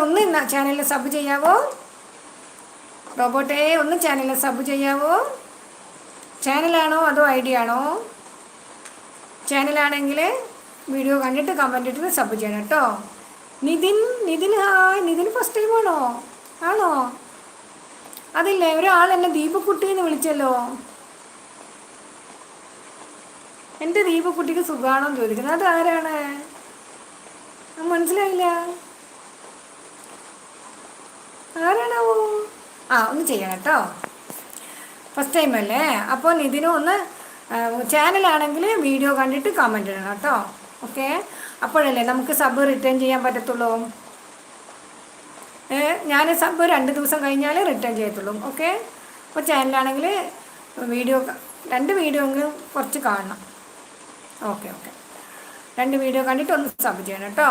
ഒന്ന് ചാനലിൽ സബ് ചെയ്യാവോ? റോബോട്ടേ ഒന്ന് ചാനലിൽ സബ് ചെയ്യാവോ? ചാനലാണോ അതോ ഐഡിയ ആണോ? ചാനലാണെങ്കിൽ വീഡിയോ കണ്ടിട്ട് കമൻറ്റ് ഇട്ടിട്ട് സബ് ചെയ്യണം കേട്ടോ. നിതിൻ ഹായ്. നിതിൻ ഫസ്റ്റ് ടൈമാണോ? ആണോ? അതില്ലേ, ഒരാൾ എന്നെ ദീപക്കുട്ടി എന്ന് വിളിച്ചല്ലോ. എൻ്റെ ദീപക്കുട്ടിക്ക് സുഖമാണോ എന്ന് ചോദിക്കുന്നത്. അത് ആരാണ്? മനസ്സിലായില്ല. ആരാണാവോ? ഒന്ന് ചെയ്യണം കേട്ടോ. ഫസ്റ്റ് ടൈം അല്ലേ? അപ്പോൾ നിതിനും ഒന്ന് ചാനലാണെങ്കിൽ വീഡിയോ കണ്ടിട്ട് കമൻറ്റ് ഇടണം കേട്ടോ. ഓക്കെ, അപ്പോഴല്ലേ നമുക്ക് സബ് റിട്ടേൺ ചെയ്യാൻ പറ്റത്തുള്ളൂ. ഞാൻ സബ് 2 ദിവസം കഴിഞ്ഞാൽ റിട്ടേൺ ചെയ്യത്തുള്ളൂ. ഓക്കെ, അപ്പോൾ ചാനലാണെങ്കിൽ വീഡിയോ 2 വീഡിയോ എങ്കിലും കുറച്ച് കാണണം. ഓക്കെ 2 വീഡിയോ കണ്ടിട്ട് ഒന്ന് സബ് ചെയ്യണം കേട്ടോ.